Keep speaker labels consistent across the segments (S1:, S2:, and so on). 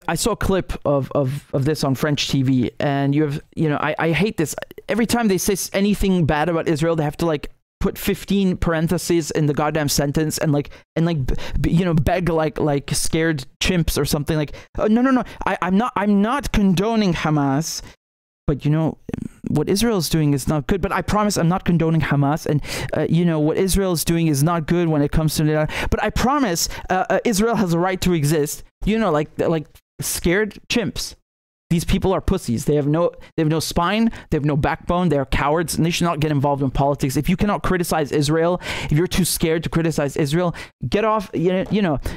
S1: I saw a clip of this on French TV, and you have, I hate this. Every time they say anything bad about Israel, they have to like put 15 parentheses in the goddamn sentence and beg like scared chimps or something. Like, oh, no, I'm not condoning Hamas, but what Israel is doing is not good. But I promise I'm not condoning Hamas, and what Israel is doing is not good when it comes to but I promise Israel has a right to exist. Like scared chimps. These people are pussies. They have no spine. They have no backbone. They're cowards, and they should not get involved in politics. If you cannot criticize Israel, if you're too scared to criticize Israel, get off.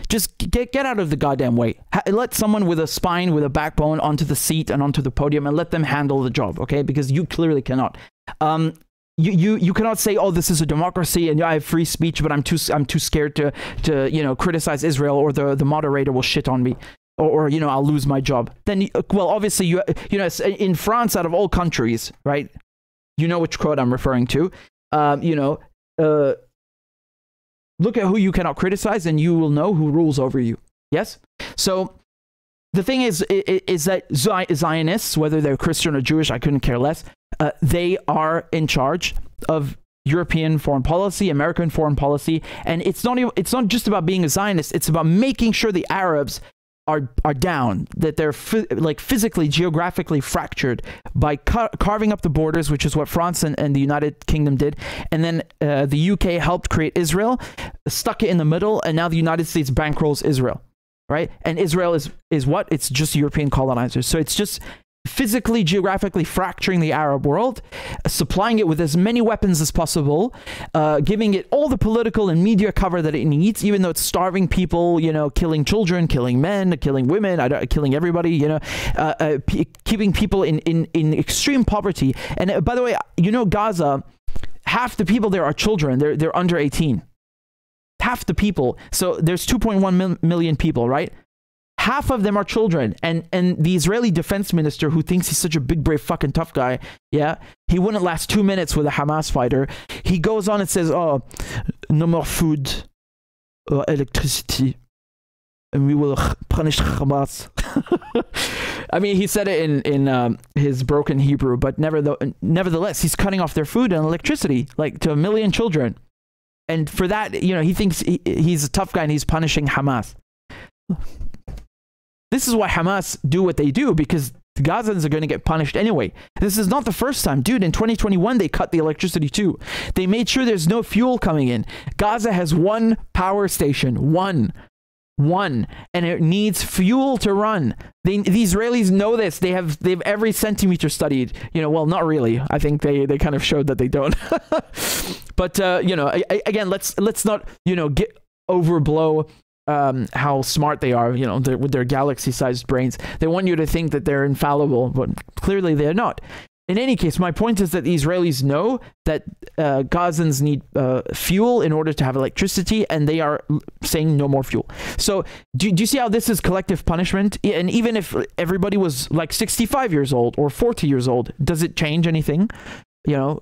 S1: Just get out of the goddamn way. Let someone with a spine, with a backbone, onto the seat and onto the podium, and let them handle the job. Okay, because you clearly cannot. You cannot say, oh, this is a democracy and I have free speech, but I'm too scared to criticize Israel, or the moderator will shit on me. Or I'll lose my job. Then, well, obviously, in France, out of all countries, right? You know which quote I'm referring to. Look at who you cannot criticize, and you will know who rules over you. Yes. So the thing is that Zionists, whether they're Christian or Jewish, I couldn't care less. They are in charge of European foreign policy, American foreign policy, and it's not just about being a Zionist. It's about making sure the Arabs are down, that they're physically, geographically fractured by carving up the borders, which is what France and the United Kingdom did. And then the UK helped create Israel, stuck it in the middle, and now the United States bankrolls Israel, right? And Israel is what? It's just European colonizers. So it's just physically, geographically fracturing the Arab world, supplying it with as many weapons as possible, giving it all the political and media cover that it needs, even though it's starving people, killing children, killing men, killing women, killing everybody, keeping people in extreme poverty. And by the way, Gaza, half the people there are children. They're under 18. Half the people. So there's 2.1 million people, right? Half of them are children, and the Israeli defense minister, who thinks he's such a big, brave, fucking tough guy, yeah, he wouldn't last 2 minutes with a Hamas fighter. He goes on and says, oh, no more food or electricity, and we will punish Hamas. I mean, he said it in his broken Hebrew, but nevertheless, he's cutting off their food and electricity, like to 1 million children. And for that, he thinks he's a tough guy and he's punishing Hamas. This is why Hamas do what they do, because the Gazans are going to get punished anyway. This is not the first time. Dude, in 2021, they cut the electricity too. They made sure there's no fuel coming in. Gaza has one power station. One. And it needs fuel to run. The Israelis know this. They've every centimeter studied. Well, not really. I think they kind of showed that they don't. But, again, let's not, get overblow how smart they are, with their galaxy-sized brains. They want you to think that they're infallible, but clearly they're not. In any case, my point is that the Israelis know that Gazans need fuel in order to have electricity, and they are saying no more fuel. So do you see how this is collective punishment? And even if everybody was like 65 years old or 40 years old, does it change anything? I'm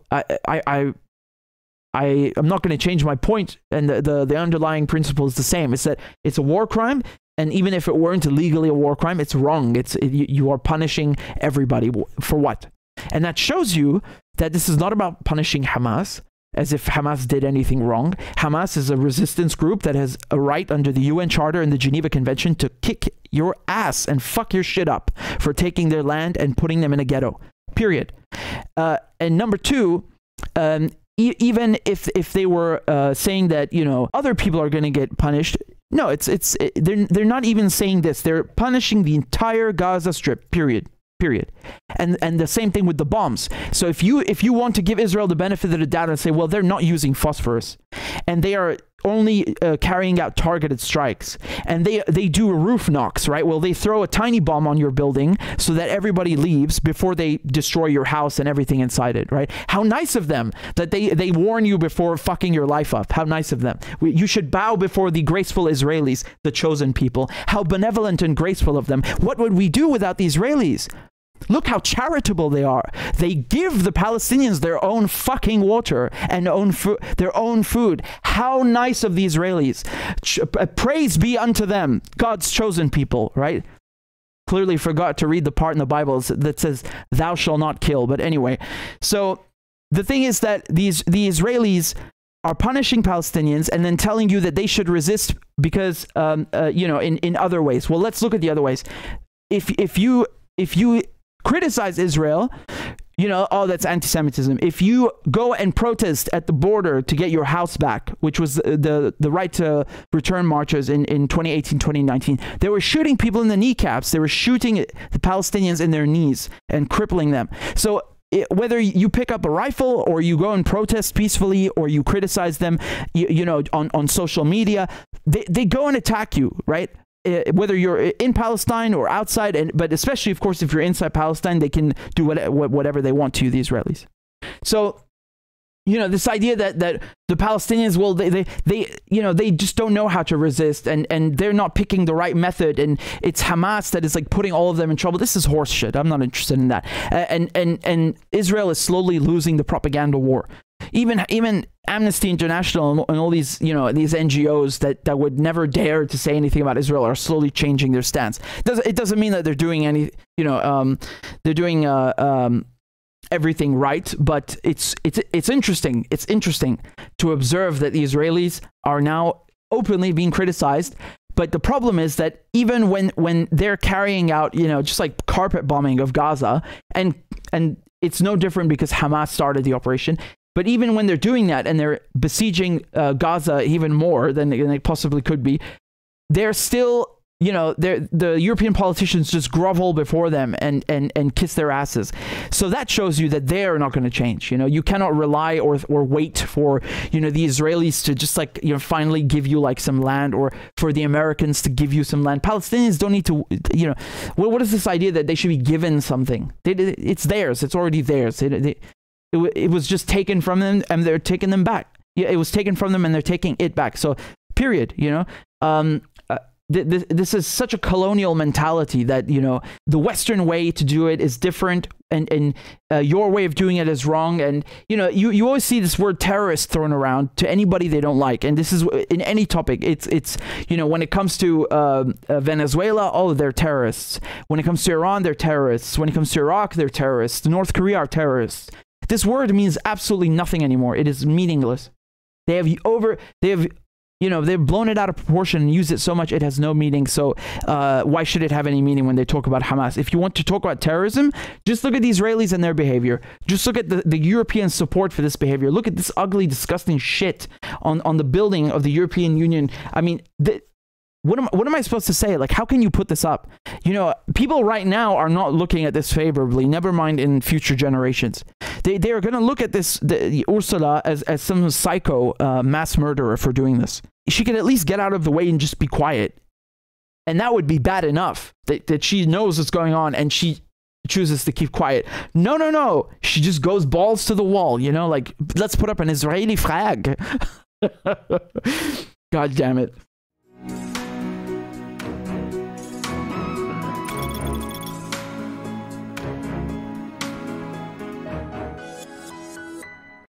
S1: not going to change my point, and the underlying principle is the same. It's that it's a war crime, and even if it weren't legally a war crime, it's wrong. You are punishing everybody for what? And that shows you that this is not about punishing Hamas, as if Hamas did anything wrong. Hamas is a resistance group that has a right under the UN Charter and the Geneva Convention to kick your ass and fuck your shit up for taking their land and putting them in a ghetto. Period. And number two, even if they were saying that other people are going to get punished, no, they're not even saying this. They're punishing the entire Gaza Strip. Period. And the same thing with the bombs. So if you want to give Israel the benefit of the doubt and say, well, they're not using phosphorus, and they are only carrying out targeted strikes, and they do roof knocks, right? Well, they throw a tiny bomb on your building so that everybody leaves before they destroy your house and everything inside it, right? How nice of them that they warn you before fucking your life up. How nice of them. You should bow before the graceful Israelis, the chosen people. How benevolent and graceful of them. What would we do without the Israelis? Look how charitable they are. They give the Palestinians their own fucking water and their own food. How nice of the Israelis. Praise be unto them, God's chosen people, right? clearly forgot to read the part in the Bible that says, thou shalt not kill. But anyway, so the thing is that the Israelis are punishing Palestinians and then telling you that they should resist because, in other ways. Well, let's look at the other ways. If you criticize Israel, oh, that's anti-Semitism. If you go and protest at the border to get your house back, which was the right to return marches in 2018, 2019, they were shooting people in the kneecaps. They were shooting the Palestinians in their knees and crippling them. So whether you pick up a rifle or you go and protest peacefully or you criticize them, on social media, they go and attack you, right? Whether you're in Palestine or outside, but especially, of course, if you're inside Palestine, they can do whatever they want to you, the Israelis. So, this idea that the Palestinians, well, they just don't know how to resist, and they're not picking the right method, and it's Hamas that is like putting all of them in trouble. This is horse shit. I'm not interested in that. And Israel is slowly losing the propaganda war. Even Amnesty International and all these, these NGOs that would never dare to say anything about Israel are slowly changing their stance. It doesn't mean that they're doing any, they're doing everything right, but it's interesting. It's interesting to observe that the Israelis are now openly being criticized. But the problem is that even when they're carrying out, just like carpet bombing of Gaza, and it's no different because Hamas started the operation. But even when they're doing that and they're besieging Gaza even more than they possibly could be, they're still, the European politicians just grovel before them and kiss their asses. So that shows you that they're not going to change. You cannot rely or wait for, the Israelis to just like, finally give you like some land, or for the Americans to give you some land. Palestinians don't need to, what is this idea that they should be given something? It's theirs. It's already theirs. It was just taken from them and they're taking them back. Yeah, it was taken from them and they're taking it back. So, period. This is such a colonial mentality that, the Western way to do it is different, and your way of doing it is wrong. And, you always see this word terrorist thrown around to anybody they don't like. And this is in any topic. It's when it comes to Venezuela, oh, they're terrorists. When it comes to Iran, they're terrorists. When it comes to Iraq, they're terrorists. North Korea are terrorists. This word means absolutely nothing anymore. It is meaningless. They've blown it out of proportion and used it so much it has no meaning. So why should it have any meaning when they talk about Hamas? If you want to talk about terrorism, just look at the Israelis and their behavior. Just look at the European support for this behavior. Look at this ugly, disgusting shit on the building of the European Union. I mean, what am I supposed to say? Like, how can you put this up? People right now are not looking at this favorably, never mind in future generations. They are going to look at the Ursula as some psycho mass murderer for doing this. She could at least get out of the way and just be quiet. And that would be bad enough that she knows what's going on and she chooses to keep quiet. No. She just goes balls to the wall, like, let's put up an Israeli flag. God damn it.